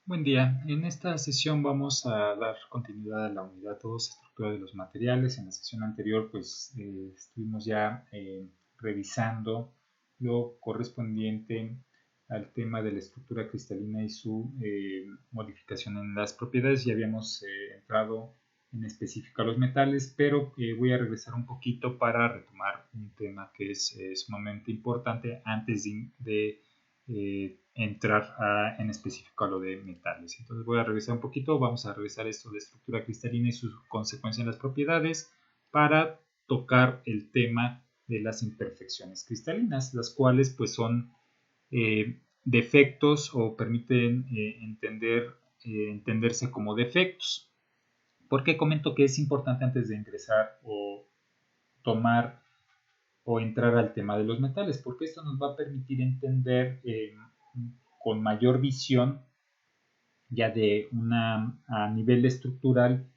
Buen día. En esta sesión vamos a dar continuidad a la unidad 2, estructura de los materiales. En la sesión anterior estuvimos ya revisando lo correspondiente al tema de la estructura cristalina y su modificación en las propiedades. Ya habíamos entrado en específico a los metales, pero voy a regresar un poquito para retomar un tema que es sumamente importante antes de entrar en específico a lo de metales. Entonces voy a revisar un poquito, vamos a revisar esto de estructura cristalina y sus consecuencias en las propiedades para tocar el tema de las imperfecciones cristalinas, las cuales pues son defectos o permiten entenderse como defectos. ¿Por qué comento que es importante antes de ingresar o tomar o entrar al tema de los metales? Porque esto nos va a permitir entender con mayor visión ya a nivel estructural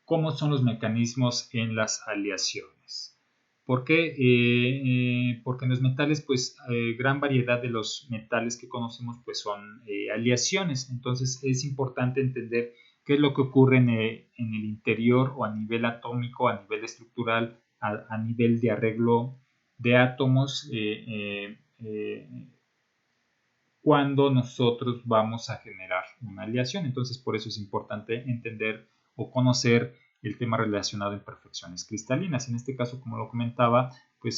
cómo son los mecanismos en las aleaciones. ¿Por qué? Porque en los metales, pues, gran variedad de los metales que conocemos, pues, son aleaciones. Entonces, es importante entender qué es lo que ocurre en el interior o a nivel atómico, a nivel estructural, a nivel de arreglo de átomos, cuando nosotros vamos a generar una aleación. Entonces, por eso es importante entender o conocer el tema relacionado a imperfecciones cristalinas. En este caso, como lo comentaba, pues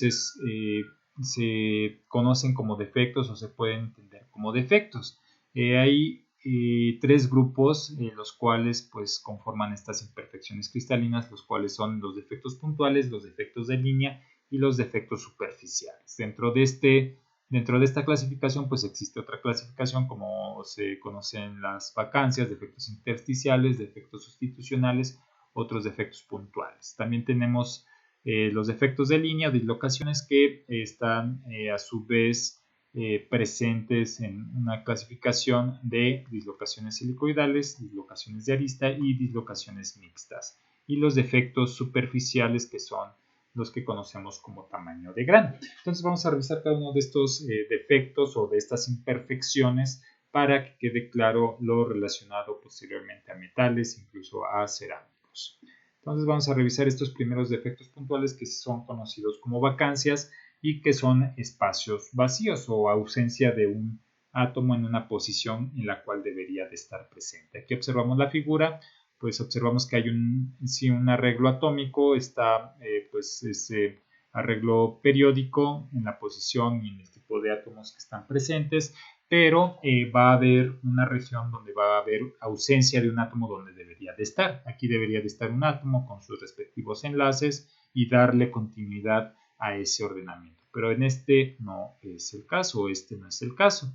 se conocen como defectos o se pueden entender como defectos. Hay tres grupos los cuales pues conforman estas imperfecciones cristalinas, los cuales son los defectos puntuales, los defectos de línea y los defectos superficiales. Dentro de esta clasificación, pues existe otra clasificación como se conocen las vacancias, defectos intersticiales, defectos sustitucionales, otros defectos puntuales. También tenemos los defectos de línea, dislocaciones que están a su vez presentes en una clasificación de dislocaciones helicoidales, dislocaciones de arista y dislocaciones mixtas. Y los defectos superficiales que son los que conocemos como tamaño de grano. Entonces vamos a revisar cada uno de estos defectos o de estas imperfecciones para que quede claro lo relacionado posteriormente a metales, incluso a cerámicos. Entonces vamos a revisar estos primeros defectos puntuales que son conocidos como vacancias y que son espacios vacíos o ausencia de un átomo en una posición en la cual debería de estar presente. Aquí observamos la figura, pues observamos que hay un arreglo atómico, está pues ese arreglo periódico en la posición y en el tipo de átomos que están presentes, pero va a haber una región donde va a haber ausencia de un átomo donde debería de estar. Aquí debería de estar un átomo con sus respectivos enlaces y darle continuidad a ese ordenamiento. Pero en este no es el caso, este no es el caso.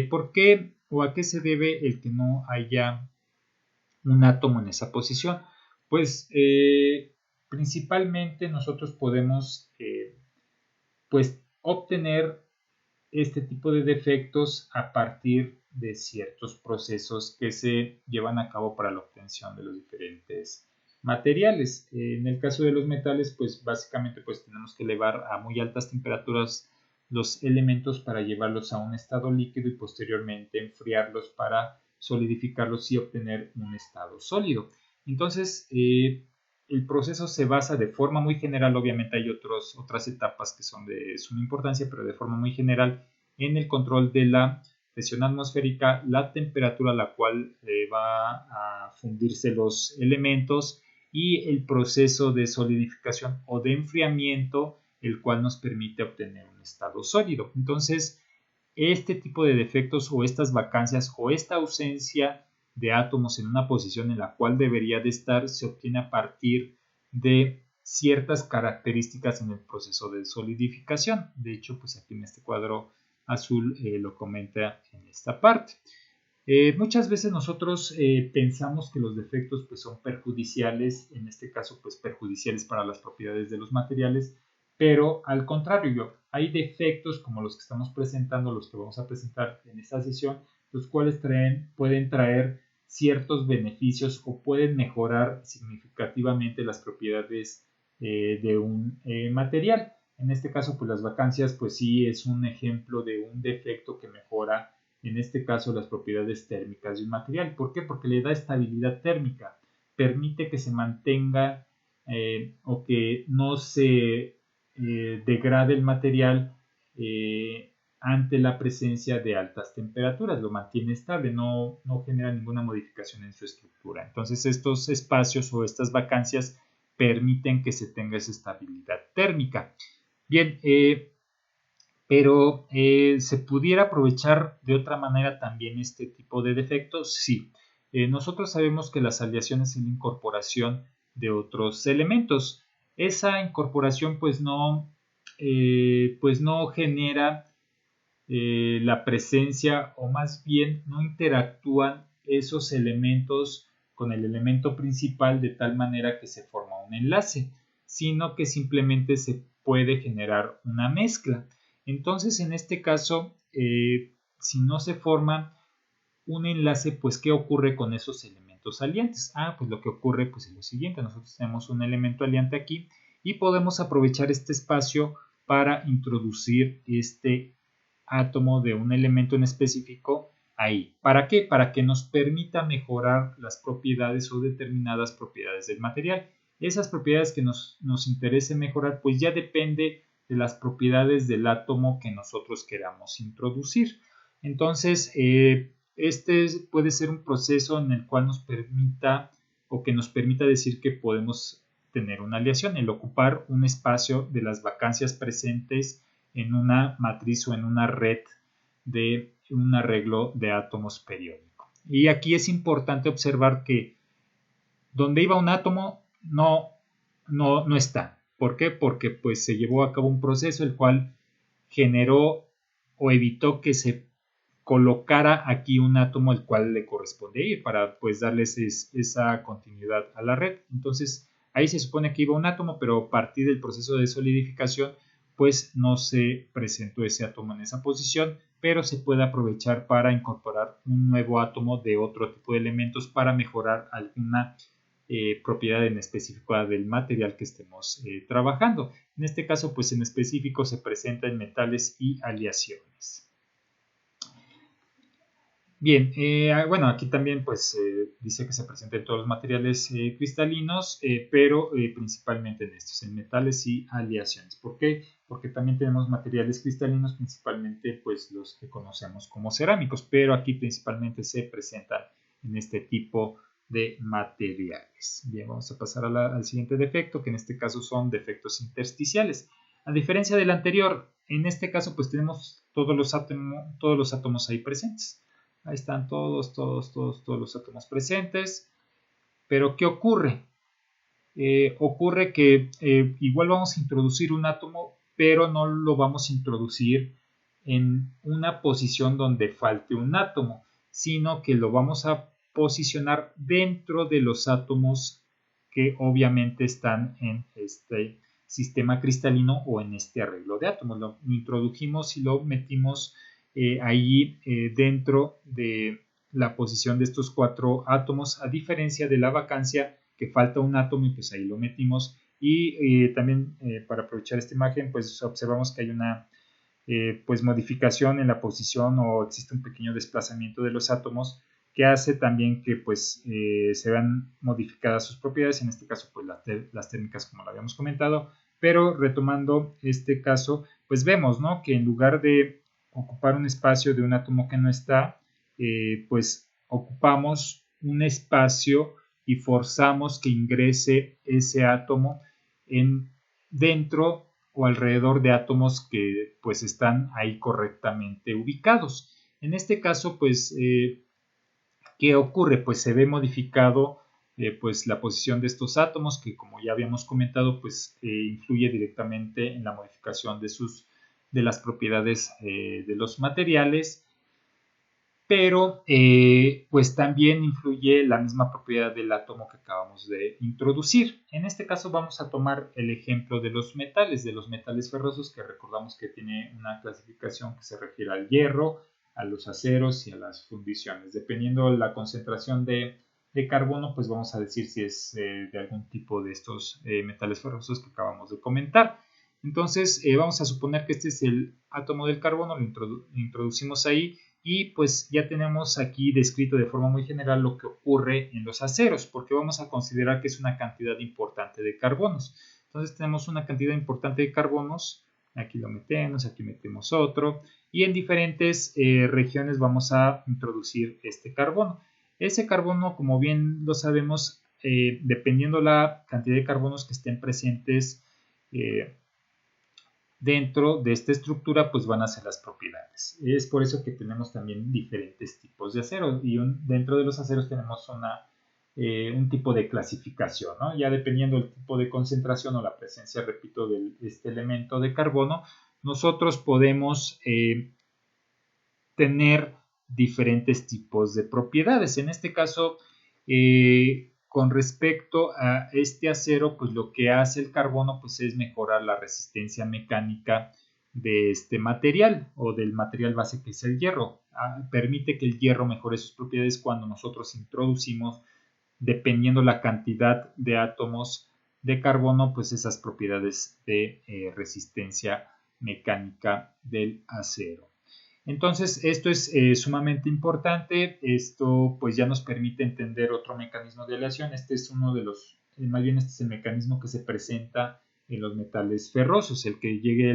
¿Por qué o a qué se debe el que no haya un átomo en esa posición? Pues principalmente nosotros podemos pues obtener este tipo de defectos a partir de ciertos procesos que se llevan a cabo para la obtención de los diferentes materiales. En el caso de los metales, pues básicamente pues tenemos que elevar a muy altas temperaturas los elementos para llevarlos a un estado líquido y posteriormente enfriarlos para solidificarlos y obtener un estado sólido. Entonces, el proceso se basa de forma muy general, obviamente hay otras etapas que son de suma importancia, pero de forma muy general en el control de la presión atmosférica, la temperatura a la cual va a fundirse los elementos y el proceso de solidificación o de enfriamiento, el cual nos permite obtener un estado sólido. Entonces, este tipo de defectos o estas vacancias o esta ausencia de átomos en una posición en la cual debería de estar se obtiene a partir de ciertas características en el proceso de solidificación. De hecho, pues aquí en este cuadro azul lo comenta en esta parte. Muchas veces nosotros pensamos que los defectos pues, son perjudiciales, en este caso pues perjudiciales para las propiedades de los materiales, pero al contrario, hay defectos como los que estamos presentando, los que vamos a presentar en esta sesión, los cuales pueden traer ciertos beneficios o pueden mejorar significativamente las propiedades de un material. En este caso, pues las vacancias, pues sí es un ejemplo de un defecto que mejora en este caso las propiedades térmicas de un material. ¿Por qué? Porque le da estabilidad térmica, permite que se mantenga o que no se degrade el material ante la presencia de altas temperaturas, lo mantiene estable, no genera ninguna modificación en su estructura. Entonces estos espacios o estas vacancias permiten que se tenga esa estabilidad térmica. Bien, pero ¿se pudiera aprovechar de otra manera también este tipo de defectos? Sí. Nosotros sabemos que las aleaciones es la incorporación de otros elementos. Esa incorporación pues no genera la presencia, o más bien no interactúan esos elementos con el elemento principal de tal manera que se forma un enlace, sino que simplemente se puede generar una mezcla. Entonces, en este caso, si no se forma un enlace, pues ¿qué ocurre con esos elementos aliantes? Pues lo que ocurre pues es lo siguiente: nosotros tenemos un elemento aliante aquí y podemos aprovechar este espacio para introducir este átomo de un elemento en específico ahí. ¿Para qué? Para que nos permita mejorar las propiedades o determinadas propiedades del material. Esas propiedades que nos interese mejorar, pues ya depende de las propiedades del átomo que nosotros queramos introducir. Entonces, este puede ser un proceso en el cual nos permita decir que podemos tener una aleación, el ocupar un espacio de las vacancias presentes en una matriz o en una red de un arreglo de átomos periódico. Y aquí es importante observar que donde iba un átomo no está. ¿Por qué? Porque pues se llevó a cabo un proceso el cual generó o evitó que se colocara aquí un átomo el cual le corresponde ir para pues darles esa continuidad a la red. Entonces ahí se supone que iba un átomo, pero a partir del proceso de solidificación pues no se presentó ese átomo en esa posición, pero se puede aprovechar para incorporar un nuevo átomo de otro tipo de elementos para mejorar alguna propiedad en específico del material que estemos trabajando. En este caso, pues en específico se presenta en metales y aleaciones. Bien, bueno, aquí también pues dice que se presenta en todos los materiales cristalinos, pero principalmente en estos, en metales y aleaciones. ¿Por qué? Porque también tenemos materiales cristalinos, principalmente pues los que conocemos como cerámicos, pero aquí principalmente se presentan en este tipo de materiales. Bien, vamos a pasar al siguiente defecto, que en este caso son defectos intersticiales. A diferencia del anterior, en este caso pues tenemos todos los átomos ahí presentes. Ahí están todos los átomos presentes. Pero ¿qué ocurre? Ocurre que igual vamos a introducir un átomo, pero no lo vamos a introducir en una posición donde falte un átomo, sino que lo vamos a posicionar dentro de los átomos que obviamente están en este sistema cristalino o en este arreglo de átomos. Lo introdujimos y lo metimos ahí dentro de la posición de estos 4 átomos, a diferencia de la vacancia que falta un átomo y pues ahí lo metimos. Y también para aprovechar esta imagen pues observamos que hay una pues modificación en la posición, o existe un pequeño desplazamiento de los átomos que hace también que pues se vean modificadas sus propiedades, en este caso pues las térmicas, como lo habíamos comentado. Pero retomando este caso, pues vemos, ¿no?, que en lugar de ocupar un espacio de un átomo que no está, pues ocupamos un espacio y forzamos que ingrese ese átomo dentro o alrededor de átomos que pues están ahí correctamente ubicados. En este caso, pues, ¿qué ocurre? Pues se ve modificado pues la posición de estos átomos, que como ya habíamos comentado, pues influye directamente en la modificación de las propiedades de los materiales. Pero pues también influye la misma propiedad del átomo que acabamos de introducir. En este caso vamos a tomar el ejemplo de los metales ferrosos, que recordamos que tiene una clasificación que se refiere al hierro, a los aceros y a las fundiciones. Dependiendo de la concentración de carbono, pues vamos a decir si es de algún tipo de estos metales ferrosos que acabamos de comentar. Entonces vamos a suponer que este es el átomo del carbono, lo introducimos ahí, Y pues ya tenemos aquí descrito de forma muy general lo que ocurre en los aceros, porque vamos a considerar que es una cantidad importante de carbonos. Entonces tenemos una cantidad importante de carbonos, aquí lo metemos, aquí metemos otro, y en diferentes regiones vamos a introducir este carbono. Ese carbono, como bien lo sabemos, dependiendo la cantidad de carbonos que estén presentes dentro de esta estructura, pues van a ser las propiedades. Es por eso que tenemos también diferentes tipos de acero, y dentro de los aceros tenemos un tipo de clasificación, ¿no? Ya dependiendo del tipo de concentración o la presencia, repito, de este elemento de carbono, nosotros podemos tener diferentes tipos de propiedades. En este caso, con respecto a este acero, pues lo que hace el carbono pues es mejorar la resistencia mecánica de este material o del material base que es el hierro. Permite que el hierro mejore sus propiedades cuando nosotros introducimos, dependiendo la cantidad de átomos de carbono, pues esas propiedades de resistencia mecánica del acero. Entonces, esto es sumamente importante. Esto pues ya nos permite entender otro mecanismo de aleación. Este es uno de los, más bien este es el mecanismo que se presenta en los metales ferrosos, el que llegue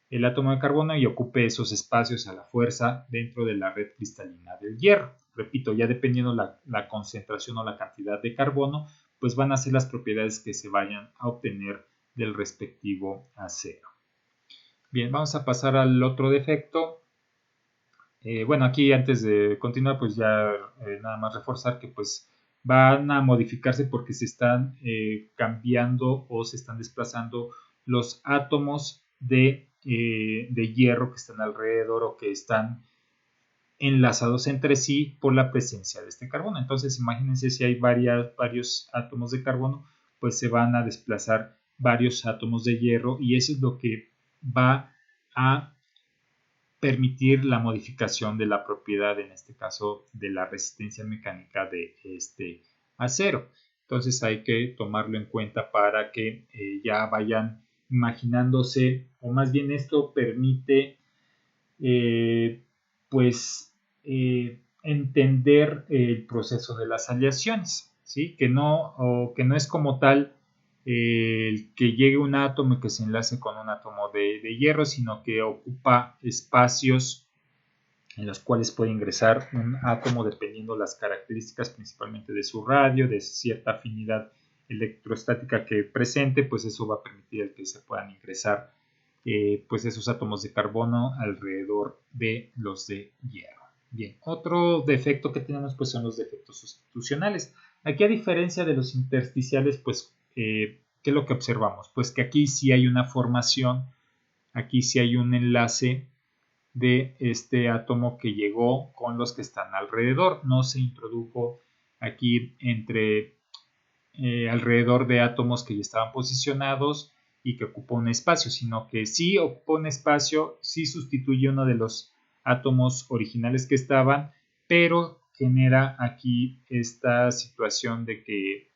el átomo de carbono y ocupe esos espacios a la fuerza dentro de la red cristalina del hierro. Repito, ya dependiendo la concentración o la cantidad de carbono, pues van a ser las propiedades que se vayan a obtener del respectivo acero. Bien, vamos a pasar al otro defecto. Bueno, aquí antes de continuar, pues ya nada más reforzar que pues van a modificarse porque se están cambiando o se están desplazando los átomos de hierro que están alrededor o que están enlazados entre sí por la presencia de este carbono. Entonces, imagínense si hay varios átomos de carbono, pues se van a desplazar varios átomos de hierro y eso es lo que va a permitir la modificación de la propiedad, en este caso de la resistencia mecánica de este acero. Entonces hay que tomarlo en cuenta para que ya vayan imaginándose, o más bien esto permite pues entender el proceso de las aleaciones, ¿sí? Que no es como tal el que llegue un átomo y que se enlace con un átomo de hierro, sino que ocupa espacios en los cuales puede ingresar un átomo dependiendo las características principalmente de su radio, de cierta afinidad electrostática que presente, pues eso va a permitir el que se puedan ingresar pues esos átomos de carbono alrededor de los de hierro. Bien, otro defecto que tenemos pues son los defectos sustitucionales. Aquí, a diferencia de los intersticiales, pues ¿qué es lo que observamos? Pues que aquí sí hay una formación, aquí sí hay un enlace de este átomo que llegó con los que están alrededor. No se introdujo aquí alrededor de átomos que ya estaban posicionados y que ocupa un espacio, sino que sí ocupa un espacio, sí sustituye uno de los átomos originales que estaban, pero genera aquí esta situación de que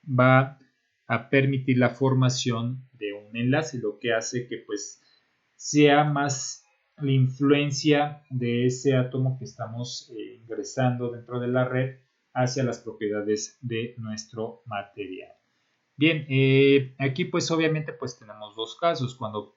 va a permitir la formación de un enlace, lo que hace que pues sea más la influencia de ese átomo que estamos ingresando dentro de la red hacia las propiedades de nuestro material. Bien, aquí pues obviamente pues tenemos dos casos, cuando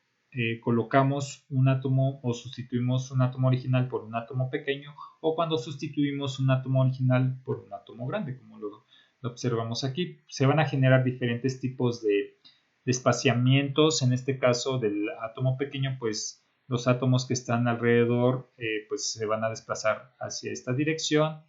colocamos un átomo o sustituimos un átomo original por un átomo pequeño, o cuando sustituimos un átomo original por un átomo grande, como lo observamos aquí. Se van a generar diferentes tipos de espaciamientos. En este caso del átomo pequeño, pues los átomos que están alrededor pues se van a desplazar hacia esta dirección,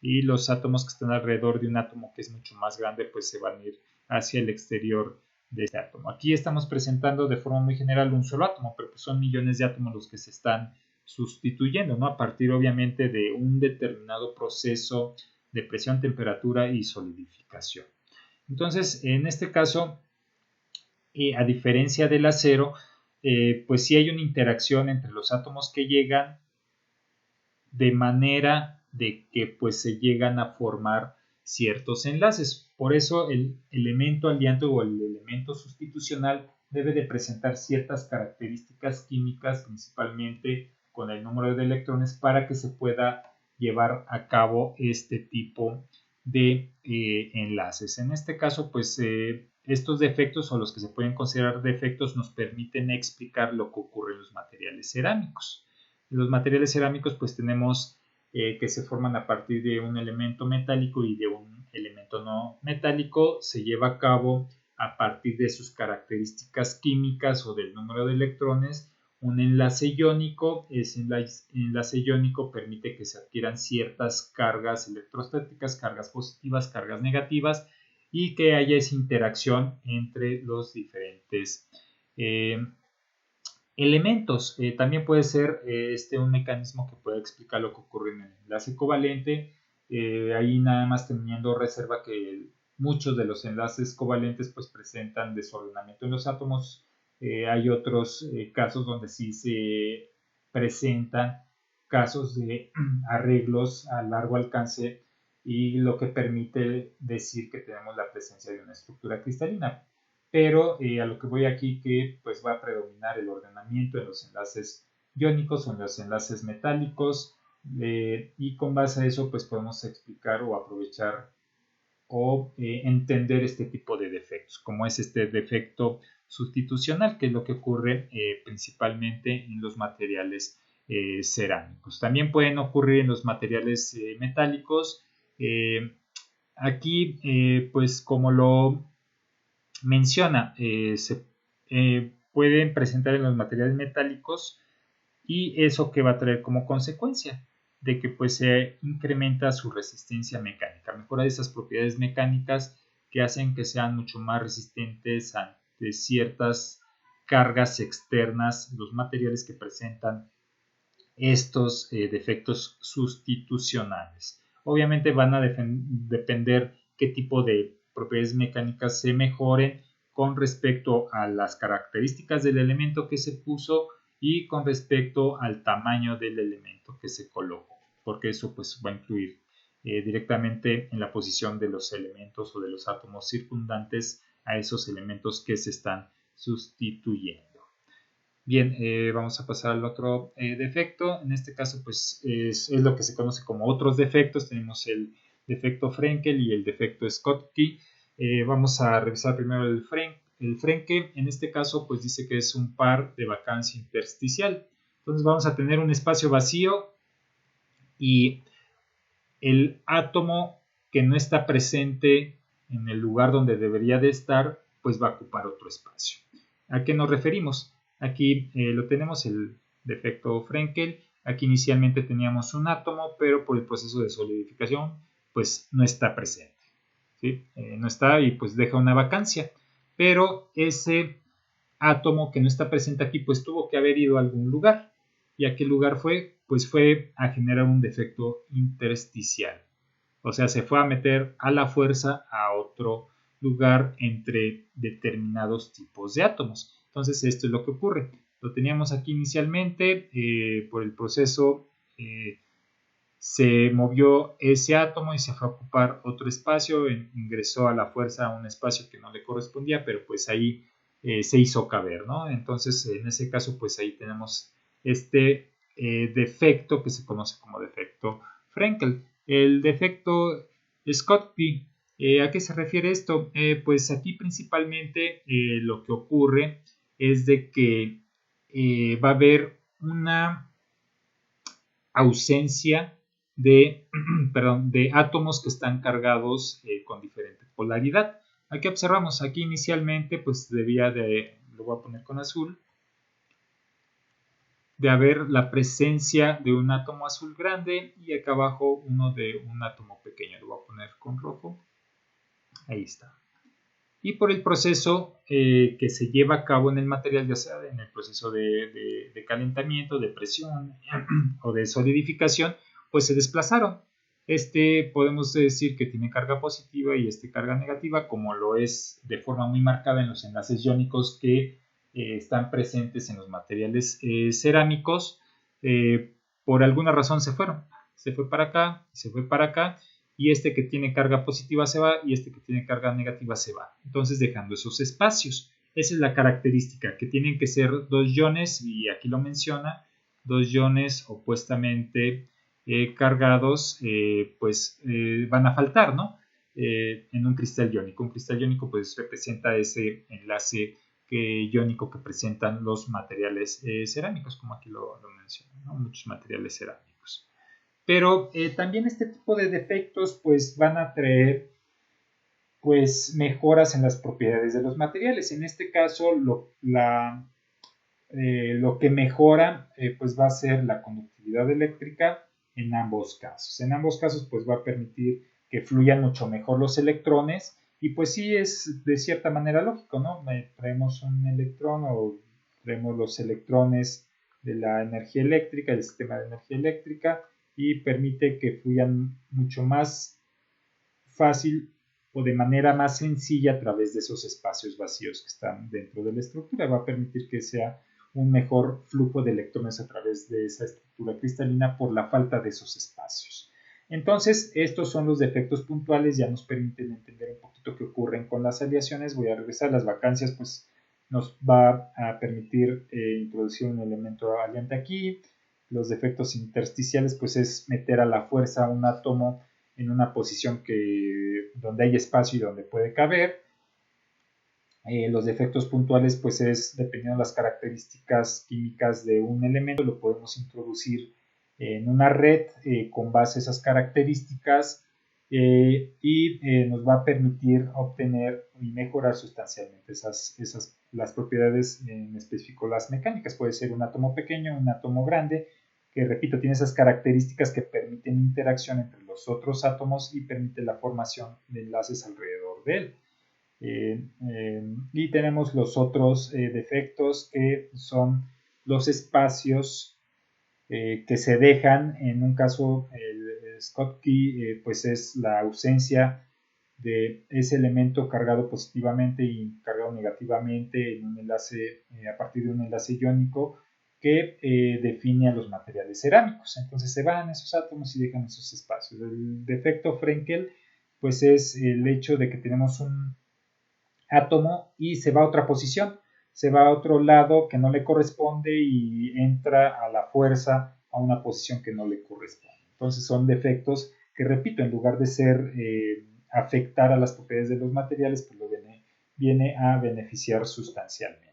y los átomos que están alrededor de un átomo que es mucho más grande pues se van a ir hacia el exterior de este átomo. Aquí estamos presentando de forma muy general un solo átomo, pero pues son millones de átomos los que se están sustituyendo, ¿no? A partir obviamente de un determinado proceso de presión, temperatura y solidificación. Entonces, en este caso, a diferencia del acero, pues sí hay una interacción entre los átomos que llegan, de manera de que pues se llegan a formar ciertos enlaces. Por eso el elemento aliante o el elemento sustitucional debe de presentar ciertas características químicas, principalmente con el número de electrones para que se pueda llevar a cabo este tipo de enlaces. En este caso, pues estos defectos o los que se pueden considerar defectos nos permiten explicar lo que ocurre en los materiales cerámicos. En los materiales cerámicos pues tenemos que se forman a partir de un elemento metálico y de un elemento no metálico. Se lleva a cabo a partir de sus características químicas o del número de electrones un enlace iónico. Ese enlace iónico permite que se adquieran ciertas cargas electrostáticas, cargas positivas, cargas negativas, y que haya esa interacción entre los diferentes elementos. También puede ser un mecanismo que puede explicar lo que ocurre en el enlace covalente. Ahí nada más teniendo reserva que muchos de los enlaces covalentes pues presentan desordenamiento en los átomos. Hay otros casos donde sí se presentan casos de arreglos a largo alcance, y lo que permite decir que tenemos la presencia de una estructura cristalina. Pero a lo que voy aquí, que pues va a predominar el ordenamiento en los enlaces iónicos o en los enlaces metálicos, y con base a eso pues podemos explicar o aprovechar o entender este tipo de defectos, como es este defecto sustitucional, que es lo que ocurre principalmente en los materiales cerámicos. También pueden ocurrir en los materiales metálicos. Aquí, pues como lo menciona, se pueden presentar en los materiales metálicos, y eso que va a traer como consecuencia de que pues se incrementa su resistencia mecánica, mejora esas propiedades mecánicas que hacen que sean mucho más resistentes ante ciertas cargas externas los materiales que presentan estos defectos sustitucionales. Obviamente van a depender qué tipo de propiedades mecánicas se mejoren con respecto a las características del elemento que se puso y con respecto al tamaño del elemento que se colocó, porque eso pues va a influir directamente en la posición de los elementos o de los átomos circundantes a esos elementos que se están sustituyendo. Bien, vamos a pasar al otro defecto. En este caso pues es lo que se conoce como otros defectos. Tenemos el defecto Frenkel y el defecto Schottky. Vamos a revisar primero el Frenkel. En este caso pues dice que es un par de vacancia intersticial. Entonces vamos a tener un espacio vacío y el átomo que no está presente en el lugar donde debería de estar pues va a ocupar otro espacio. ¿A qué nos referimos? Aquí lo tenemos, el defecto Frenkel. Aquí inicialmente teníamos un átomo, pero por el proceso de solidificación pues no está presente, ¿sí? No está y pues deja una vacancia. Pero ese átomo que no está presente aquí pues tuvo que haber ido a algún lugar. ¿Y a qué lugar fue? Pues fue a generar un defecto intersticial. O sea, se fue a meter a la fuerza a otro lugar entre determinados tipos de átomos. Entonces esto es lo que ocurre. Lo teníamos aquí inicialmente, por el proceso se movió ese átomo y se fue a ocupar otro espacio, ingresó a la fuerza a un espacio que no le correspondía, pero pues ahí se hizo caber, ¿no? Entonces en ese caso pues ahí tenemos este defecto que se conoce como defecto Frenkel. El defecto Schottky, ¿a qué se refiere esto? Pues aquí principalmente lo que ocurre es de que va a haber una ausencia de, de átomos que están cargados con diferente polaridad. Aquí observamos, aquí inicialmente pues debía de, lo voy a poner con azul, de haber la presencia de un átomo azul grande y acá abajo uno de un átomo pequeño. Lo voy a poner con rojo. Ahí está. Y por el proceso que se lleva a cabo en el material, ya sea en el proceso de calentamiento, de presión o de solidificación, pues se desplazaron. Podemos decir que tiene carga positiva y carga negativa, como lo es de forma muy marcada en los enlaces iónicos que están presentes en los materiales cerámicos. Por alguna razón se fueron. Se fue para acá, se fue para acá. Y que tiene carga positiva se va y que tiene carga negativa se va. Entonces dejando esos espacios. Esa es la característica, que tienen que ser dos iones, y aquí lo menciona, dos iones opuestamente cargados pues van a faltar, ¿no? En un cristal iónico. Un cristal iónico pues representa ese enlace iónico que presentan los materiales cerámicos, como aquí lo menciono, ¿no? Muchos materiales cerámicos. Pero también este tipo de defectos pues van a traer pues mejoras en las propiedades de los materiales. En este caso lo que mejora pues va a ser la conductividad eléctrica en ambos casos. En ambos casos pues va a permitir que fluyan mucho mejor los electrones y pues sí es de cierta manera lógico, ¿no? Traemos un electrón o traemos los electrones de la energía eléctrica, del sistema de energía eléctrica y permite que fluyan mucho más fácil o de manera más sencilla a través de esos espacios vacíos que están dentro de la estructura. Va a permitir que sea un mejor flujo de electrones a través de esa estructura cristalina por la falta de esos espacios. Entonces, estos son los defectos puntuales, ya nos permiten entender un poquito qué ocurren con las aleaciones. Voy a regresar. Las vacancias, pues nos va a permitir introducir un elemento aliante aquí. Los defectos intersticiales, pues es meter a la fuerza un átomo en una posición donde hay espacio y donde puede caber. Los defectos puntuales, pues es dependiendo de las características químicas de un elemento, lo podemos introducir en una red con base a esas características y nos va a permitir obtener y mejorar sustancialmente las propiedades, en específico las mecánicas. Puede ser un átomo pequeño, un átomo grande, que repito, tiene esas características que permiten interacción entre los otros átomos y permite la formación de enlaces alrededor de él. Y tenemos los otros defectos que son los espacios que se dejan. En un caso, el Schottky pues es la ausencia de ese elemento cargado positivamente y cargado negativamente en un enlace, a partir de un enlace iónico que define a los materiales cerámicos. Entonces se van esos átomos y dejan esos espacios. El defecto Frenkel pues es el hecho de que tenemos un átomo y se va a otra posición, se va a otro lado que no le corresponde y entra a la fuerza a una posición que no le corresponde. Entonces son defectos que, repito, en lugar de ser afectar a las propiedades de los materiales, pues lo viene a beneficiar sustancialmente.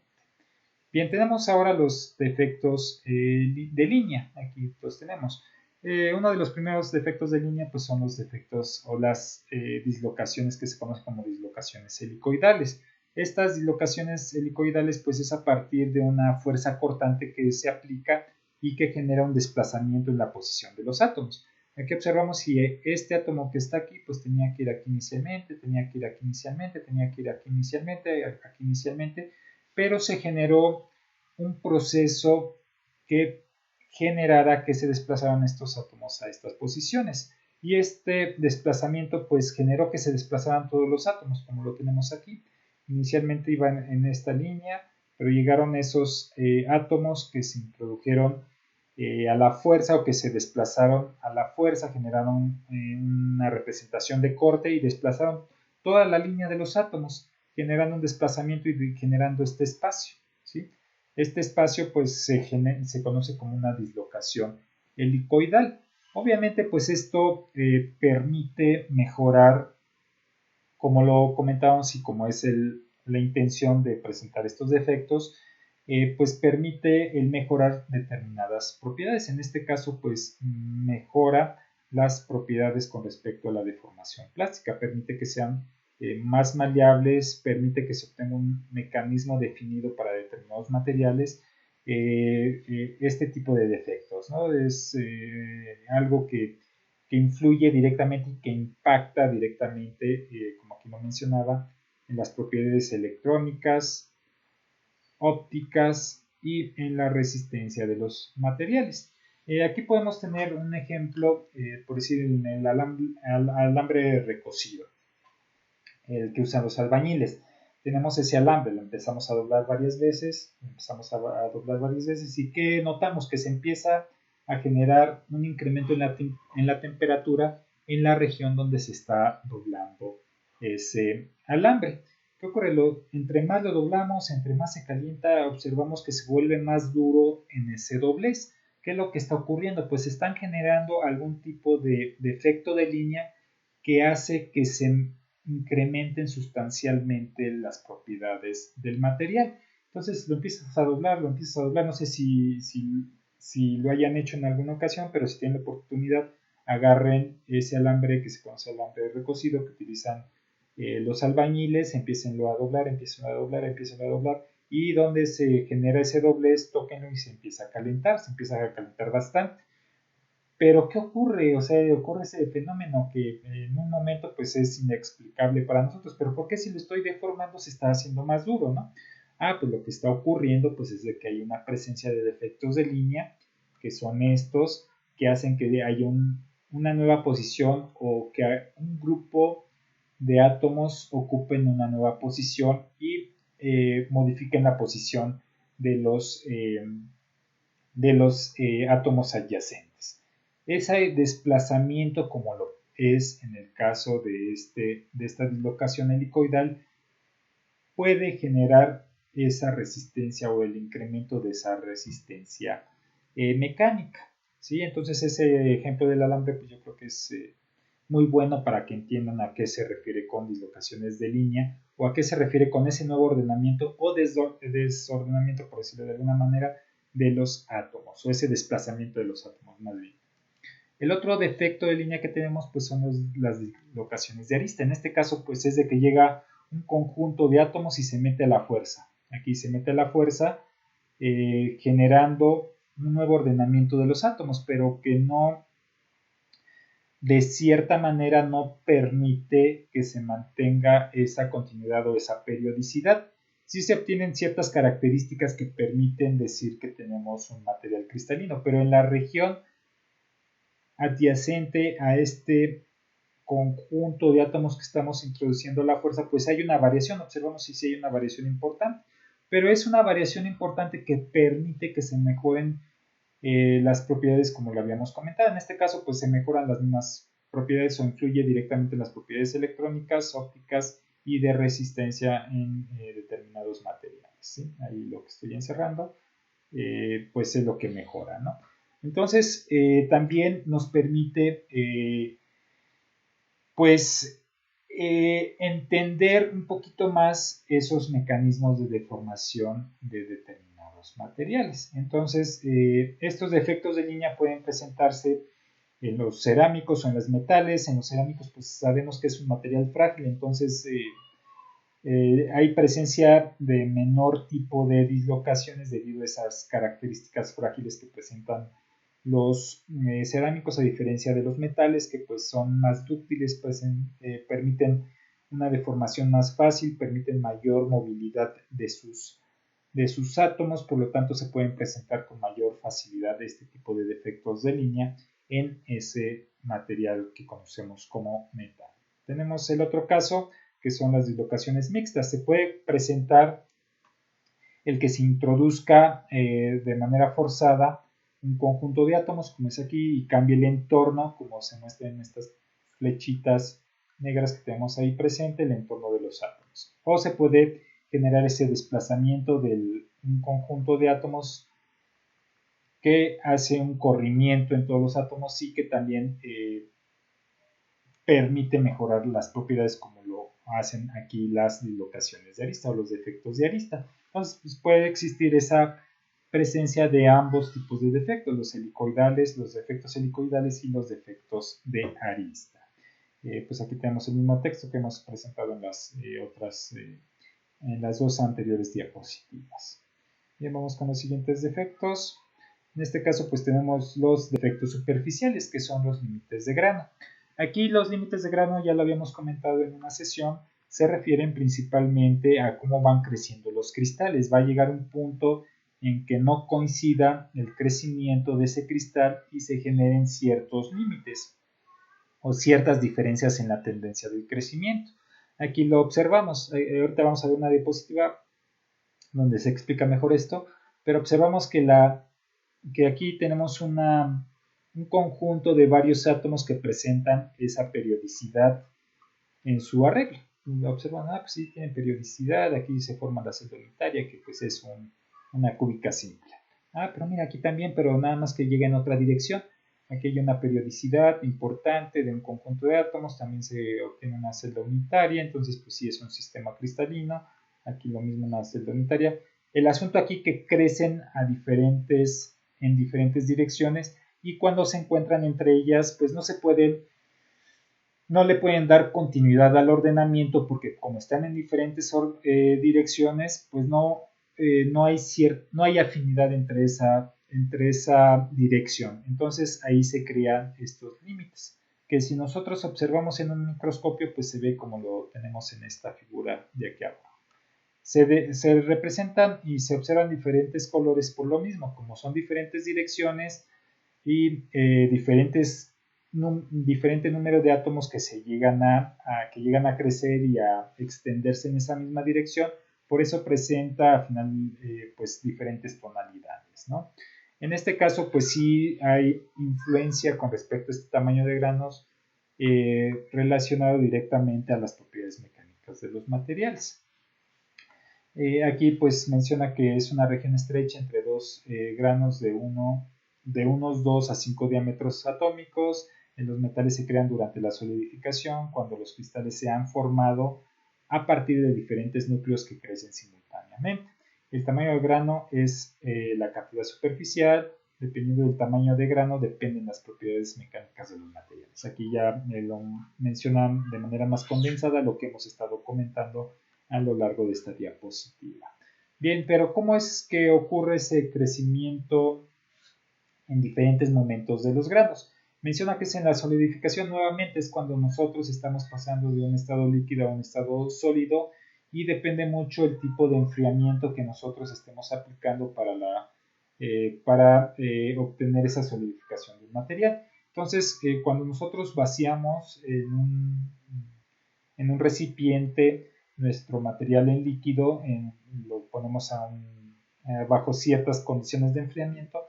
Bien, tenemos ahora los defectos de línea. Aquí los tenemos. Uno de los primeros defectos de línea pues son los defectos o las dislocaciones que se conocen como dislocaciones helicoidales. Estas dislocaciones helicoidales pues es a partir de una fuerza cortante que se aplica y que genera un desplazamiento en la posición de los átomos. Aquí observamos si este átomo que está aquí pues tenía que ir aquí inicialmente, tenía que ir aquí inicialmente, tenía que ir aquí inicialmente, pero se generó un proceso que generara que se desplazaran estos átomos a estas posiciones. Y este desplazamiento pues generó que se desplazaran todos los átomos, como lo tenemos aquí. Inicialmente iban en esta línea, pero llegaron esos átomos que se introdujeron a la fuerza o que se desplazaron a la fuerza, generaron una representación de corte y desplazaron toda la línea de los átomos, generando un desplazamiento y generando este espacio, ¿sí? Este espacio pues se conoce como una dislocación helicoidal. Obviamente pues esto permite mejorar, como lo comentábamos y como es la intención de presentar estos defectos, pues permite el mejorar determinadas propiedades. En este caso pues mejora las propiedades con respecto a la deformación plástica, permite que sean más maleables, permite que se obtenga un mecanismo definido para determinados materiales, este tipo de defectos, ¿no? Es algo que influye directamente y que impacta directamente, como aquí lo mencionaba, en las propiedades electrónicas, ópticas y en la resistencia de los materiales. Aquí podemos tener un ejemplo, por decir, en el alambre recocido, el que usan los albañiles. Tenemos ese alambre, lo empezamos a doblar varias veces, y que notamos que se empieza a generar un incremento en la temperatura en la región donde se está doblando ese alambre. ¿Qué ocurre? Entre más lo doblamos, entre más se calienta, observamos que se vuelve más duro en ese doblez. ¿Qué es lo que está ocurriendo? Pues están generando algún tipo de efecto de línea que hace que se incrementen sustancialmente las propiedades del material. Entonces lo empiezas a doblar, no sé si lo hayan hecho en alguna ocasión, pero si tienen la oportunidad, agarren ese alambre que se conoce alambre de recocido que utilizan los albañiles, empiecen a doblar, y donde se genera ese doblez, tóquenlo y se empieza a calentar bastante. Pero ¿qué ocurre? O sea, ocurre ese fenómeno que en un momento pues es inexplicable para nosotros, pero ¿por qué si lo estoy deformando se está haciendo más duro, no? Pues lo que está ocurriendo pues es de que hay una presencia de defectos de línea, que son estos, que hacen que haya una nueva posición o que un grupo de átomos ocupen una nueva posición y modifiquen la posición de los átomos adyacentes. Ese desplazamiento, como lo es en el caso de esta dislocación helicoidal, puede generar esa resistencia o el incremento de esa resistencia mecánica. ¿Sí? Entonces ese ejemplo del alambre pues yo creo que es muy bueno para que entiendan a qué se refiere con dislocaciones de línea o a qué se refiere con ese nuevo ordenamiento o desordenamiento, por decirlo de alguna manera, de los átomos o ese desplazamiento de los átomos más bien. El otro defecto de línea que tenemos pues son las dislocaciones de arista. En este caso pues es de que llega un conjunto de átomos y se mete a la fuerza. Aquí se mete a la fuerza generando un nuevo ordenamiento de los átomos, pero que no, de cierta manera, no permite que se mantenga esa continuidad o esa periodicidad. Sí se obtienen ciertas características que permiten decir que tenemos un material cristalino, pero en la región adyacente a este conjunto de átomos que estamos introduciendo la fuerza, pues hay una variación, observamos si sí hay una variación importante, pero es una variación importante que permite que se mejoren las propiedades como lo habíamos comentado. En este caso, pues se mejoran las mismas propiedades o influye directamente en las propiedades electrónicas, ópticas y de resistencia en determinados materiales. ¿Sí? Ahí lo que estoy encerrando, pues es lo que mejora, ¿no? Entonces, también nos permite pues entender un poquito más esos mecanismos de deformación de determinados materiales. Entonces, estos defectos de línea pueden presentarse en los cerámicos o en los metales. En los cerámicos, pues sabemos que es un material frágil, entonces hay presencia de menor tipo de dislocaciones debido a esas características frágiles que presentan los cerámicos, a diferencia de los metales, que pues son más dúctiles, pues, permiten una deformación más fácil, permiten mayor movilidad de sus átomos, por lo tanto se pueden presentar con mayor facilidad este tipo de defectos de línea en ese material que conocemos como metal. Tenemos el otro caso, que son las dislocaciones mixtas. Se puede presentar el que se introduzca de manera forzada un conjunto de átomos, como es aquí, y cambie el entorno, como se muestra en estas flechitas negras que tenemos ahí presente, el entorno de los átomos. O se puede generar ese desplazamiento de un conjunto de átomos que hace un corrimiento en todos los átomos y que también permite mejorar las propiedades como lo hacen aquí las dislocaciones de arista o los defectos de arista. Entonces, pues puede existir esa presencia de ambos tipos de defectos, los helicoidales, los defectos helicoidales y los defectos de arista. Pues aquí tenemos el mismo texto que hemos presentado en las en las dos anteriores diapositivas. Bien, vamos con los siguientes defectos. En este caso, pues tenemos los defectos superficiales, que son los límites de grano. Aquí los límites de grano, ya lo habíamos comentado en una sesión, se refieren principalmente a cómo van creciendo los cristales. Va a llegar un punto en que no coincida el crecimiento de ese cristal y se generen ciertos límites o ciertas diferencias en la tendencia del crecimiento. Aquí lo observamos. Ahorita vamos a ver una diapositiva donde se explica mejor esto, pero observamos que aquí tenemos un conjunto de varios átomos que presentan esa periodicidad en su arreglo. Observan, pues sí, tienen periodicidad, aquí se forma la celda unitaria, que pues es una cúbica simple. Pero mira, aquí también, pero nada más que llega en otra dirección. Aquí hay una periodicidad importante de un conjunto de átomos, también se obtiene una celda unitaria, entonces pues sí es un sistema cristalino, aquí lo mismo una celda unitaria. El asunto aquí que crecen en diferentes direcciones y cuando se encuentran entre ellas pues no le pueden dar continuidad al ordenamiento porque como están en diferentes direcciones pues no hay afinidad entre esa dirección. Entonces ahí se crean estos límites, que si nosotros observamos en un microscopio, pues se ve como lo tenemos en esta figura de aquí abajo. Se representan y se observan diferentes colores por lo mismo, como son diferentes direcciones y diferente número de átomos que que llegan a crecer y a extenderse en esa misma dirección, por eso presenta al final pues diferentes tonalidades, ¿no? En este caso pues sí hay influencia con respecto a este tamaño de granos relacionado directamente a las propiedades mecánicas de los materiales. Aquí pues menciona que es una región estrecha entre dos granos de unos 2 a 5 diámetros atómicos. Los metales se crean durante la solidificación, cuando los cristales se han formado a partir de diferentes núcleos que crecen simultáneamente. El tamaño del grano es la cantidad superficial. Dependiendo del tamaño de grano, dependen las propiedades mecánicas de los materiales. Aquí ya lo mencionan de manera más condensada lo que hemos estado comentando a lo largo de esta diapositiva. Bien, pero ¿cómo es que ocurre ese crecimiento en diferentes momentos de los granos? Menciona que es en la solidificación, nuevamente es cuando nosotros estamos pasando de un estado líquido a un estado sólido y depende mucho el tipo de enfriamiento que nosotros estemos aplicando para obtener esa solidificación del material. Entonces, cuando nosotros vaciamos en un recipiente nuestro material en líquido, lo ponemos bajo ciertas condiciones de enfriamiento.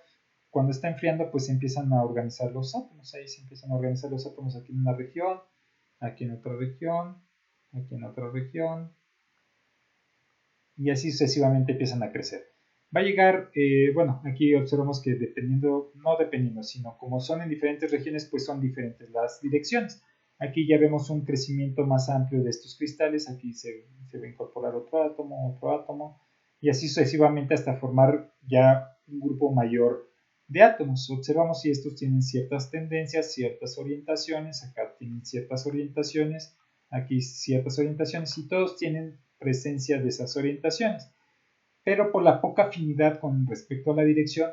Cuando está enfriando, pues se empiezan a organizar los átomos. Ahí se empiezan a organizar los átomos aquí en una región, aquí en otra región, aquí en otra región, y así sucesivamente empiezan a crecer. Va a llegar, bueno, aquí observamos que no dependiendo, sino como son en diferentes regiones, pues son diferentes las direcciones. Aquí ya vemos un crecimiento más amplio de estos cristales, aquí se va a incorporar otro átomo, y así sucesivamente hasta formar ya un grupo mayor de átomos. Observamos si estos tienen ciertas tendencias, ciertas orientaciones, acá tienen ciertas orientaciones, aquí ciertas orientaciones, y todos tienen presencia de esas orientaciones. Pero por la poca afinidad con respecto a la dirección,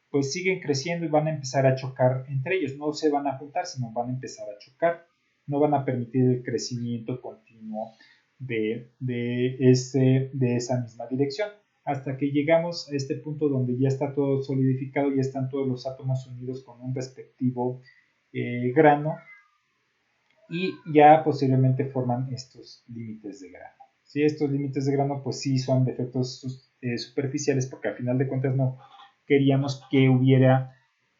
pues siguen creciendo y van a empezar a chocar entre ellos. No se van a juntar, sino van a empezar a chocar. No van a permitir el crecimiento continuo de esa misma dirección. Hasta que llegamos a este punto donde ya está todo solidificado, ya están todos los átomos unidos con un respectivo grano y ya posteriormente forman estos límites de grano. ¿Sí? Estos límites de grano pues sí son defectos superficiales porque al final de cuentas no queríamos que hubiera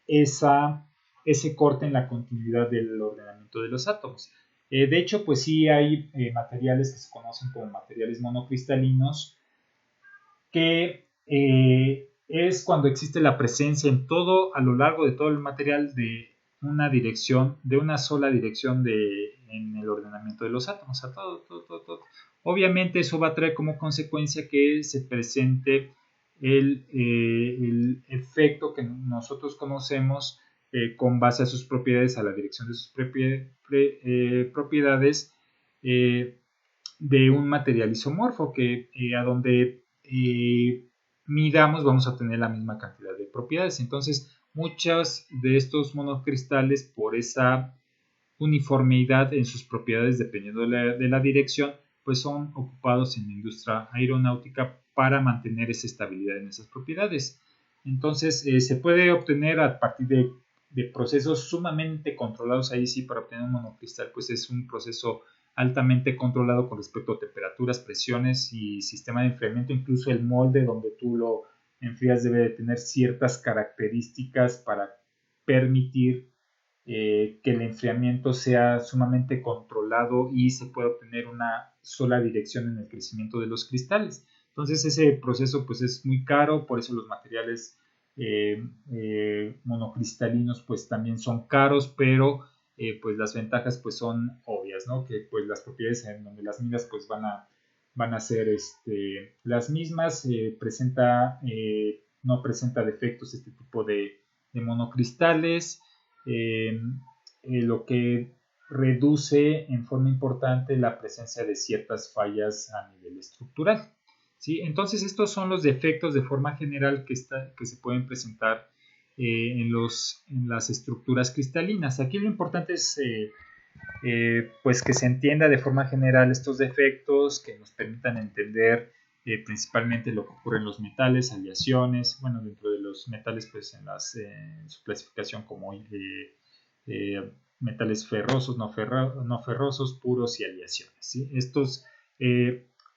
ese corte en la continuidad del ordenamiento de los átomos. De hecho, pues sí hay materiales que se conocen como materiales monocristalinos que es cuando existe la presencia a lo largo de todo el material de una sola dirección en el ordenamiento de los átomos, a todo. Obviamente eso va a traer como consecuencia que se presente el efecto que nosotros conocemos con base a sus propiedades, a la dirección de sus propiedades de un material isomorfo que a donde midamos vamos a obtener la misma cantidad de propiedades. Entonces, muchos de estos monocristales, por esa uniformidad en sus propiedades dependiendo de la dirección, pues son ocupados en la industria aeronáutica para mantener esa estabilidad en esas propiedades. Entonces, se puede obtener a partir de procesos sumamente controlados. Ahí sí, para obtener un monocristal, pues es un proceso altamente controlado con respecto a temperaturas, presiones y sistema de enfriamiento. Incluso el molde donde tú lo enfrías debe de tener ciertas características para permitir que el enfriamiento sea sumamente controlado y se pueda obtener una sola dirección en el crecimiento de los cristales. Entonces ese proceso pues es muy caro, por eso los materiales monocristalinos pues también son caros, pero pues las ventajas pues son obvias, ¿no? Que pues las propiedades en donde las midas pues van a ser las mismas, no presenta defectos este tipo de monocristales, lo que reduce en forma importante la presencia de ciertas fallas a nivel estructural. ¿Sí? Entonces estos son los defectos de forma general que se pueden presentar en las estructuras cristalinas. Aquí lo importante es pues que se entienda de forma general estos defectos, que nos permitan entender principalmente lo que ocurre en los metales, aleaciones, bueno, dentro de los metales pues en su clasificación como metales ferrosos, no ferrosos, puros y aleaciones. ¿Sí? Estos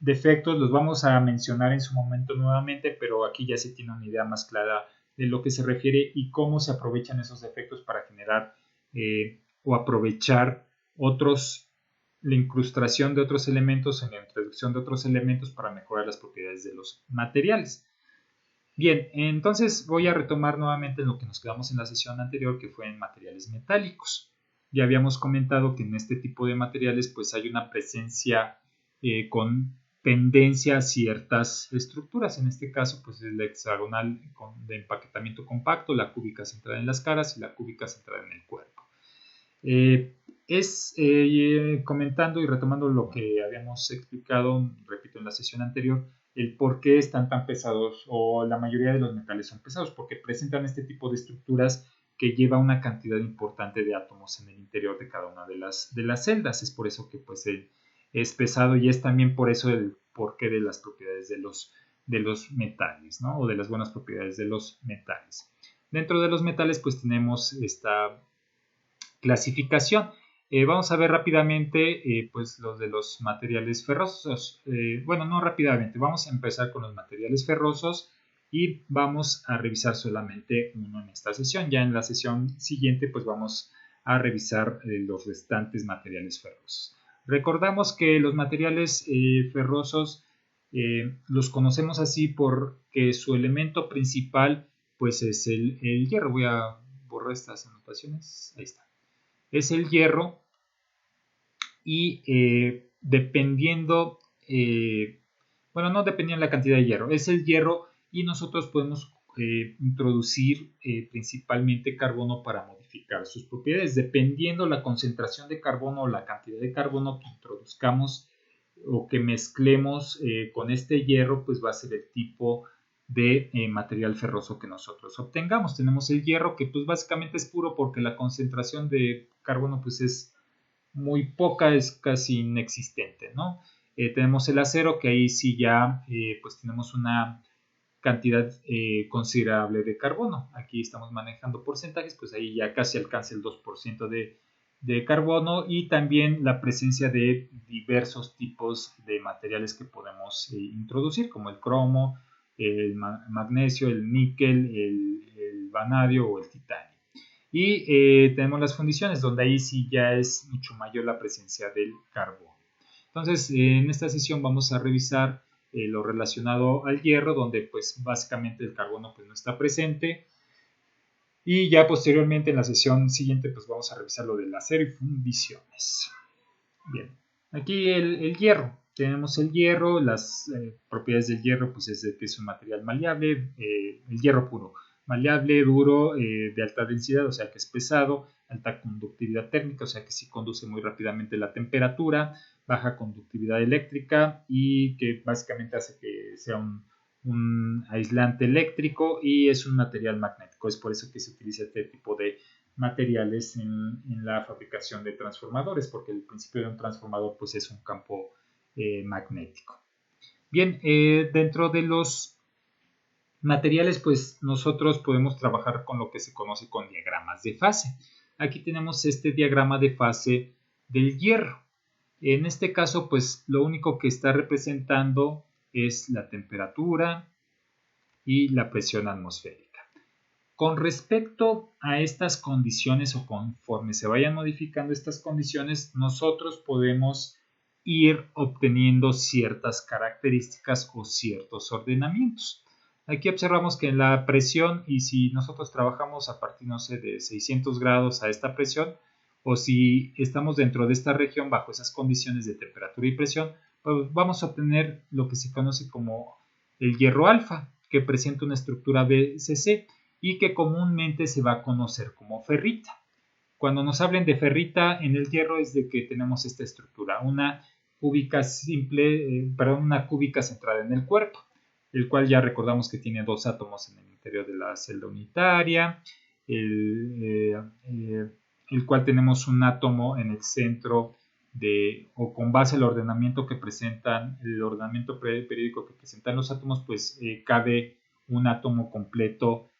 defectos los vamos a mencionar en su momento nuevamente, pero aquí ya se tiene una idea más clara de lo que se refiere y cómo se aprovechan esos defectos para generar o aprovechar la incrustación de otros elementos en la introducción de otros elementos para mejorar las propiedades de los materiales. Bien, entonces voy a retomar nuevamente lo que nos quedamos en la sesión anterior, que fue en materiales metálicos. Ya habíamos comentado que en este tipo de materiales pues hay una presencia con tendencia a ciertas estructuras. En este caso pues es la hexagonal de empaquetamiento compacto, la cúbica centrada en las caras y la cúbica centrada en el cuerpo. Comentando y retomando lo que habíamos explicado, repito, en la sesión anterior, el por qué están tan pesados, o la mayoría de los metales son pesados, porque presentan este tipo de estructuras que lleva una cantidad importante de átomos en el interior de cada una de las celdas. Es por eso que pues es pesado, y es también por eso el porqué de las propiedades de los metales, ¿no? O de las buenas propiedades de los metales. Dentro de los metales pues tenemos esta clasificación. Vamos a ver rápidamente pues los de los materiales ferrosos. Bueno, no rápidamente, vamos a empezar con los materiales ferrosos y vamos a revisar solamente uno en esta sesión. Ya en la sesión siguiente pues vamos a revisar los restantes materiales ferrosos. Recordamos que los materiales ferrosos los conocemos así porque su elemento principal pues es el hierro. Voy a borrar estas anotaciones. Ahí está. Es el hierro, y dependiendo, bueno, no dependiendo de la cantidad de hierro, es el hierro, y nosotros podemos introducir principalmente carbono para modificar sus propiedades. Dependiendo la concentración de carbono o la cantidad de carbono que introduzcamos o que mezclemos con este hierro, pues va a ser el tipo de material ferroso que nosotros obtengamos. Tenemos el hierro, que pues básicamente es puro porque la concentración de carbono pues es muy poca, es casi inexistente, ¿no? Tenemos el acero, que ahí sí ya pues tenemos una cantidad considerable de carbono. Aquí estamos manejando porcentajes, pues ahí ya casi alcanza el 2% de carbono, y también la presencia de diversos tipos de materiales que podemos introducir, como el cromo, el magnesio, el níquel, el vanadio o el titanio. Y tenemos las fundiciones, donde ahí sí ya es mucho mayor la presencia del carbono. Entonces, en esta sesión vamos a revisar lo relacionado al hierro, donde pues básicamente el carbono pues no está presente. Y ya posteriormente en la sesión siguiente pues vamos a revisar lo del acero y fundiciones. Bien, aquí el hierro. Tenemos el hierro, las propiedades del hierro pues es que es un material maleable, el hierro puro, maleable, duro, de alta densidad, o sea que es pesado, alta conductividad térmica, o sea que sí conduce muy rápidamente la temperatura, baja conductividad eléctrica, y que básicamente hace que sea un aislante eléctrico, y es un material magnético. Es por eso que se utiliza este tipo de materiales en la fabricación de transformadores, porque el principio de un transformador pues es un campo magnético. Bien, dentro de los materiales pues nosotros podemos trabajar con lo que se conoce con diagramas de fase. Aquí tenemos este diagrama de fase del hierro. En este caso pues lo único que está representando es la temperatura y la presión atmosférica. Con respecto a estas condiciones, o conforme se vayan modificando estas condiciones, nosotros podemos ir obteniendo ciertas características o ciertos ordenamientos. Aquí observamos que la presión, y si nosotros trabajamos a partir, no sé, de 600 grados a esta presión, o si estamos dentro de esta región bajo esas condiciones de temperatura y presión, pues vamos a obtener lo que se conoce como el hierro alfa, que presenta una estructura BCC y que comúnmente se va a conocer como ferrita. Cuando nos hablen de ferrita en el hierro es de que tenemos esta estructura, una cúbica una cúbica centrada en el cuerpo, el cual ya recordamos que tiene dos átomos en el interior de la celda unitaria, el cual tenemos un átomo en el centro o con base al ordenamiento que presentan, el ordenamiento periódico que presentan los átomos, pues cabe un átomo completo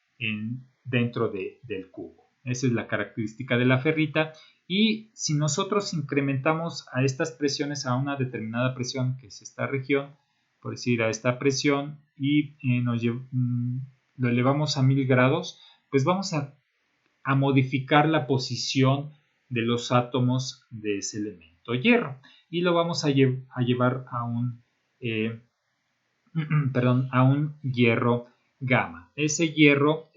dentro del cubo. Esa es la característica de la ferrita. Y si nosotros incrementamos a estas presiones a una determinada presión, que es esta región, por decir a esta presión, y lo elevamos a 1000 grados, pues vamos a modificar la posición de los átomos de ese elemento hierro. Y lo vamos a llevar a un, a un hierro gamma. Ese hierro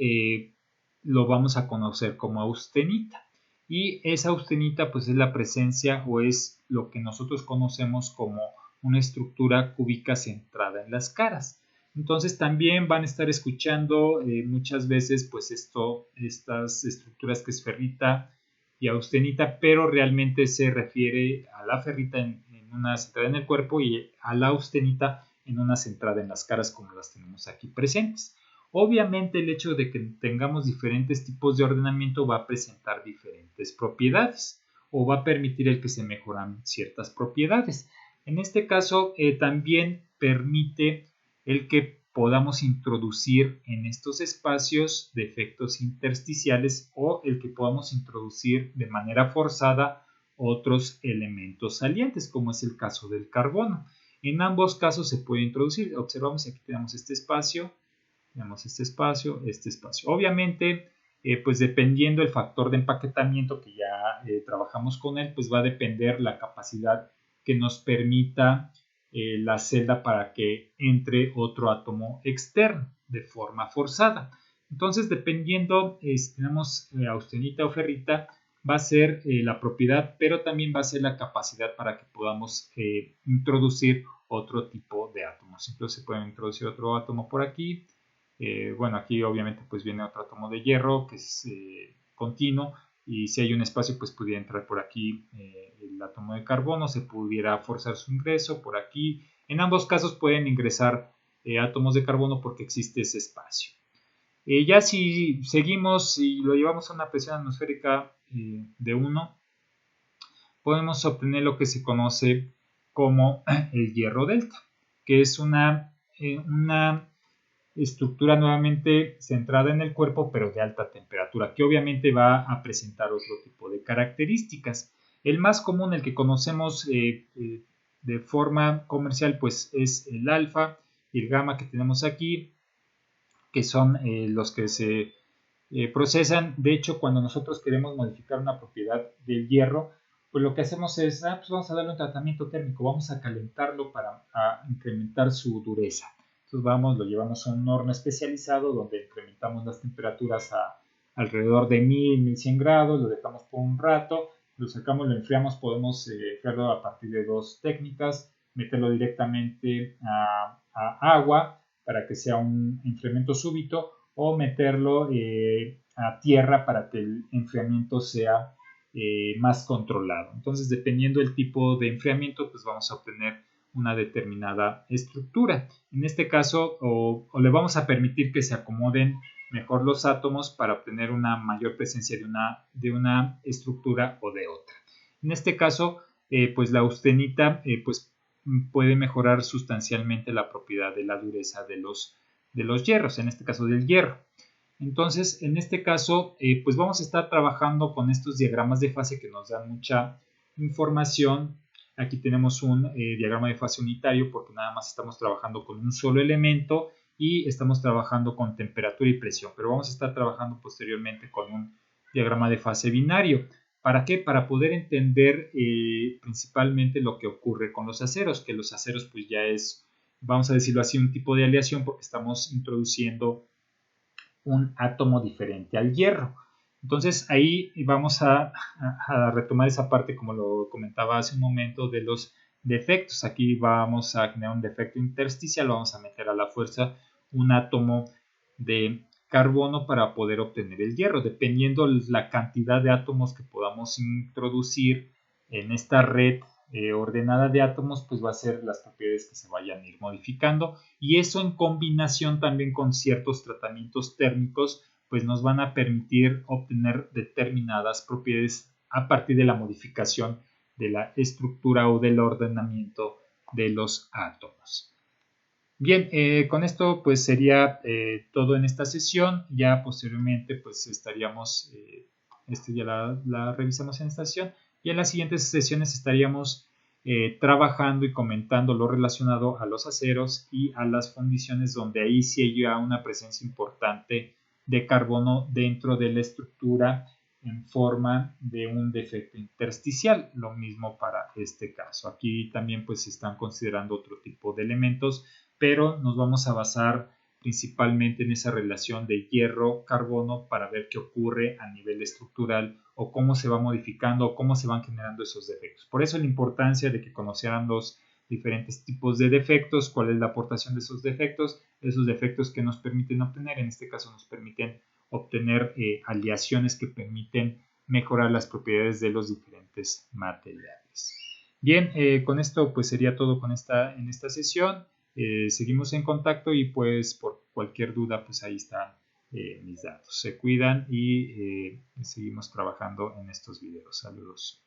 lo vamos a conocer como austenita. Y esa austenita pues es la presencia o es lo que nosotros conocemos como una estructura cúbica centrada en las caras. Entonces también van a estar escuchando muchas veces pues estas estructuras que es ferrita y austenita, pero realmente se refiere a la ferrita en una centrada en el cuerpo y a la austenita en una centrada en las caras como las tenemos aquí presentes. Obviamente el hecho de que tengamos diferentes tipos de ordenamiento va a presentar diferentes propiedades o va a permitir el que se mejoran ciertas propiedades. En este caso también permite el que podamos introducir en estos espacios defectos intersticiales o el que podamos introducir de manera forzada otros elementos salientes, como es el caso del carbono. En ambos casos se puede introducir. Observamos que aquí tenemos este espacio, este espacio. Obviamente, pues dependiendo el factor de empaquetamiento que ya trabajamos con él, pues va a depender la capacidad que nos permita la celda para que entre otro átomo externo de forma forzada. Entonces, dependiendo si tenemos austenita o ferrita, va a ser la propiedad, pero también va a ser la capacidad para que podamos introducir otro tipo de átomos. Incluso se puede introducir otro átomo por aquí. Bueno, aquí obviamente pues viene otro átomo de hierro que es continuo, y si hay un espacio pues pudiera entrar por aquí el átomo de carbono, se pudiera forzar su ingreso por aquí. En ambos casos pueden ingresar átomos de carbono porque existe ese espacio. Ya si seguimos y lo llevamos a una presión atmosférica de 1, podemos obtener lo que se conoce como el hierro delta, que es una estructura nuevamente centrada en el cuerpo, pero de alta temperatura, que obviamente va a presentar otro tipo de características. El más común, el que conocemos de forma comercial, pues es el alfa y el gamma que tenemos aquí, que son los que se procesan. De hecho, cuando nosotros queremos modificar una propiedad del hierro, pues lo que hacemos es, pues vamos a darle un tratamiento térmico, vamos a calentarlo para incrementar su dureza. Entonces lo llevamos a un horno especializado donde incrementamos las temperaturas a alrededor de 1000-1100 grados, lo dejamos por un rato, lo sacamos, lo enfriamos, podemos enfriarlo a partir de dos técnicas, meterlo directamente a agua para que sea un enfriamiento súbito, o meterlo a tierra para que el enfriamiento sea más controlado. Entonces, dependiendo del tipo de enfriamiento, pues vamos a obtener una determinada estructura. En este caso, o le vamos a permitir que se acomoden mejor los átomos para obtener una mayor presencia de una estructura o de otra. En este caso, pues la austenita pues puede mejorar sustancialmente la propiedad de la dureza de los hierros, en este caso del hierro. Entonces, en este caso, pues vamos a estar trabajando con estos diagramas de fase que nos dan mucha información. Aquí tenemos un diagrama de fase unitario porque nada más estamos trabajando con un solo elemento y estamos trabajando con temperatura y presión, pero vamos a estar trabajando posteriormente con un diagrama de fase binario. ¿Para qué? Para poder entender principalmente lo que ocurre con los aceros, que los aceros pues ya es vamos a decirlo así, un tipo de aleación porque estamos introduciendo un átomo diferente al hierro. Entonces ahí vamos a retomar esa parte como lo comentaba hace un momento de los defectos. Aquí vamos a generar un defecto intersticial, vamos a meter a la fuerza un átomo de carbono para poder obtener el hierro. Dependiendo la cantidad de átomos que podamos introducir en esta red ordenada de átomos, pues va a ser las propiedades que se vayan a ir modificando, y eso en combinación también con ciertos tratamientos térmicos pues nos van a permitir obtener determinadas propiedades a partir de la modificación de la estructura o del ordenamiento de los átomos. Bien, con esto pues sería todo en esta sesión. Ya posteriormente pues estaríamos, ya la revisamos en esta sesión, y en las siguientes sesiones estaríamos trabajando y comentando lo relacionado a los aceros y a las fundiciones, donde ahí sí hay ya una presencia importante de carbono dentro de la estructura en forma de un defecto intersticial. Lo mismo para este caso. Aquí también pues se están considerando otro tipo de elementos, pero nos vamos a basar principalmente en esa relación de hierro-carbono para ver qué ocurre a nivel estructural o cómo se va modificando o cómo se van generando esos defectos. Por eso la importancia de que conocieran los diferentes tipos de defectos, cuál es la aportación de esos defectos que nos permiten obtener. En este caso nos permiten obtener aleaciones que permiten mejorar las propiedades de los diferentes materiales. Bien, con esto pues sería todo en esta sesión. Seguimos en contacto y pues por cualquier duda pues ahí están mis datos. Se cuidan y seguimos trabajando en estos videos. Saludos.